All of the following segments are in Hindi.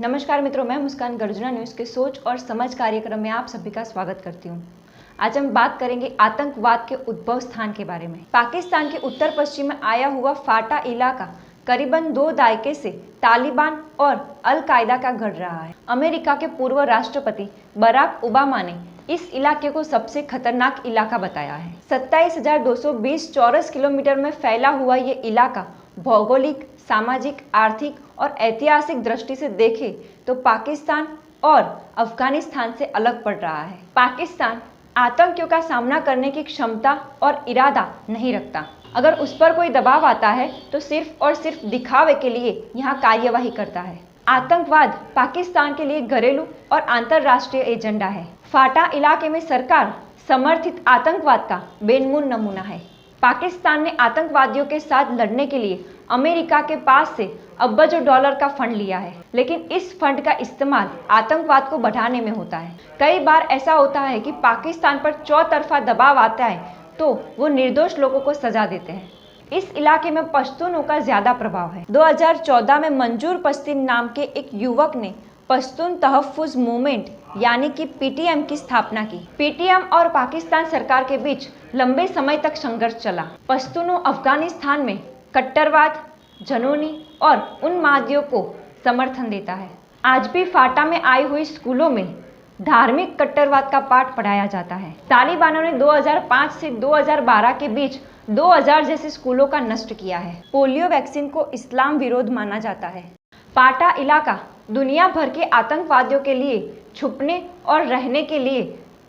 नमस्कार मित्रों, मैं मुस्कान गर्जना न्यूज़ के सोच और समझ कार्यक्रम में आप सभी का स्वागत करती हूँ। आज हम बात करेंगे आतंकवाद के उद्भव स्थान के बारे में। पाकिस्तान के उत्तर पश्चिम में आया हुआ फाटा इलाका करीबन 2 दायके से तालिबान और अल कायदा का गढ़ रहा है। अमेरिका के पूर्व राष्ट्रपति बराक ओबामा ने इस इलाके को सबसे खतरनाक इलाका बताया है। 27,220 चौरस किलोमीटर में फैला हुआ ये इलाका भौगोलिक, सामाजिक, आर्थिक और ऐतिहासिक दृष्टि से देखें तो पाकिस्तान और अफगानिस्तान से अलग पड़ रहा है। पाकिस्तान आतंकियों का सामना करने की क्षमता और इरादा नहीं रखता। अगर उस पर कोई दबाव आता है तो सिर्फ और सिर्फ दिखावे के लिए यहाँ कार्यवाही करता है। आतंकवाद पाकिस्तान के लिए घरेलू और अंतर्राष्ट्रीय एजेंडा है। फाटा इलाके में सरकार समर्थित आतंकवाद का बेनमून नमूना है। पाकिस्तान ने आतंकवादियों के साथ लड़ने के लिए अमेरिका के पास से अरबों डॉलर का फंड लिया है, लेकिन इस फंड का इस्तेमाल आतंकवाद को बढ़ाने में होता है। कई बार ऐसा होता है कि पाकिस्तान पर चौतरफा दबाव आता है तो वो निर्दोष लोगों को सजा देते हैं। इस इलाके में पश्तूनों का ज्यादा प्रभाव है। 2014 में मंजूर पश्तीन नाम के एक युवक ने पश्तून तहफ़्फ़ुज़ मूवमेंट यानी कि पीटीएम की स्थापना की। पीटीएम और पाकिस्तान सरकार के बीच लंबे समय तक संघर्ष चला। पश्तूनों अफगानिस्तान में कट्टरवाद, जनूनी और उन्मादियों को समर्थन देता है। आज भी फाटा में आई हुई स्कूलों में धार्मिक कट्टरवाद का पाठ पढ़ाया जाता है। तालिबानों ने 2005 से 2012 के बीच 2000 जैसे स्कूलों का नष्ट किया है। पोलियो वैक्सीन को इस्लाम विरोध माना जाता है। फाटा इलाका दुनिया भर के आतंकवादियों के लिए छुपने और रहने के लिए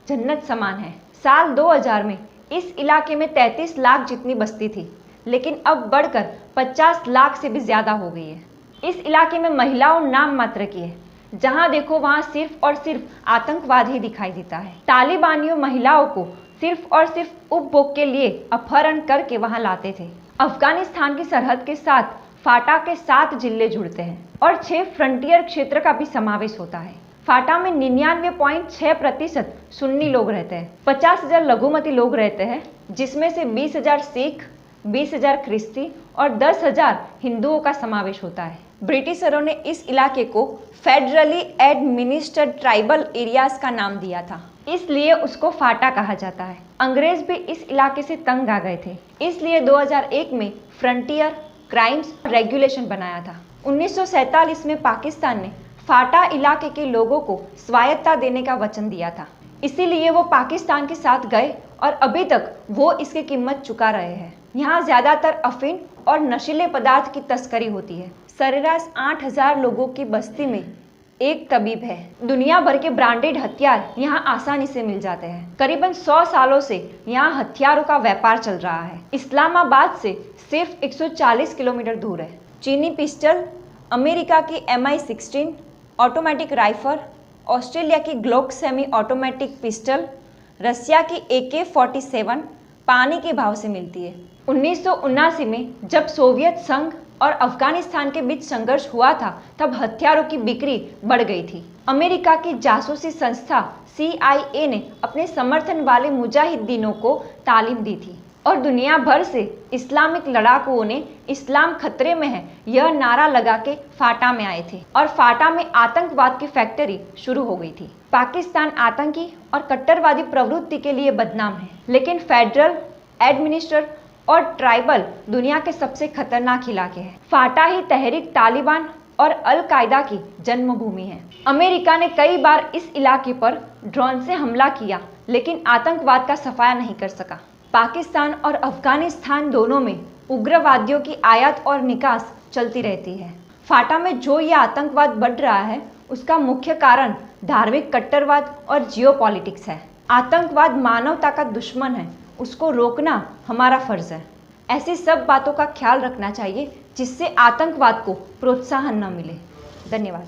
जन्नत समान है। साल 2000 में इस इलाके में 33 लाख जितनी बस्ती थी, लेकिन अब बढ़कर 50 लाख से भी ज्यादा हो गई है। इस इलाके में महिलाओं नाम मात्र की है। जहां देखो वहां सिर्फ और सिर्फ आतंकवाद ही दिखाई देता है। तालिबानियों महिलाओं को सिर्फ और सिर्फ उपभोग के लिए अपहरण करके वहां लाते थे। अफगानिस्तान की सरहद के साथ फाटा के 7 जिले जुड़ते हैं और 6 फ्रंटियर क्षेत्र का भी समावेश होता है। फाटा में 99.6% सुन्नी लोग रहते हैं। 50,000 लघुमती लोग रहते हैं, जिसमें से 20,000 सिख, 20,000 ख्रिस्ती और 10,000 हिंदुओं का समावेश होता है। ब्रिटिशरों ने इस इलाके को फेडरली एडमिनिस्ट्रेड ट्राइबल एरियाज का नाम दिया था, इसलिए उसको फाटा कहा जाता है। अंग्रेज भी इस इलाके से तंग आ गए थे, इसलिए 2001 में फ्रंटियर क्राइम्स रेगुलेशन बनाया था। 1947 में पाकिस्तान ने फाटा इलाके के लोगों को स्वायत्तता देने का वचन दिया था, इसीलिए वो पाकिस्तान के साथ गए और अभी तक वो इसकी कीमत चुका रहे हैं। यहाँ ज्यादातर अफीम और नशीले पदार्थ की तस्करी होती है। सरेराश 8,000 लोगों की बस्ती में एक तबीब है। दुनिया भर के ब्रांडेड हथियार यहाँ आसानी से मिल जाते हैं। करीबन 100 सालों से यहाँ हथियारों का व्यापार चल रहा है। इस्लामाबाद से सिर्फ 140 किलोमीटर दूर है। चीनी पिस्टल, अमेरिका की MI-16 ऑटोमेटिक राइफल, ऑस्ट्रेलिया की ग्लोक सेमी ऑटोमेटिक पिस्टल, रसिया की AK-47 पानी के भाव से मिलती है। 1979 में जब सोवियत संघ और अफगानिस्तान के बीच संघर्ष हुआ था, तब हथियारों की बिक्री बढ़ गई थी। अमेरिका की जासूसी संस्था CIA ने अपने समर्थन वाले मुजाहिदीनों को तालीम दी थी और दुनिया भर से इस्लामिक लड़ाकुओं ने इस्लाम खतरे में है यह नारा लगा के फाटा में आए थे और फाटा में आतंकवाद की फैक्ट्री शुरू हो गई थी। पाकिस्तान आतंकी और कट्टरवादी प्रवृत्ति के लिए बदनाम है, लेकिन फेडरल, एडमिनिस्ट्रेटिव और ट्राइबल दुनिया के सबसे खतरनाक इलाके हैं। फाटा ही तहरीक तालिबान और अल कायदा की जन्मभूमि है। अमेरिका ने कई बार इस इलाके पर ड्रोन से हमला किया, लेकिन आतंकवाद का सफाया नहीं कर सका। पाकिस्तान और अफगानिस्तान दोनों में उग्रवादियों की आयात और निकास चलती रहती है। फाटा में जो यह आतंकवाद बढ़ रहा है, उसका मुख्य कारण धार्मिक कट्टरवाद और जियोपॉलिटिक्स है। आतंकवाद मानवता का दुश्मन है, उसको रोकना हमारा फर्ज है। ऐसी सब बातों का ख्याल रखना चाहिए जिससे आतंकवाद को प्रोत्साहन न मिले। धन्यवाद।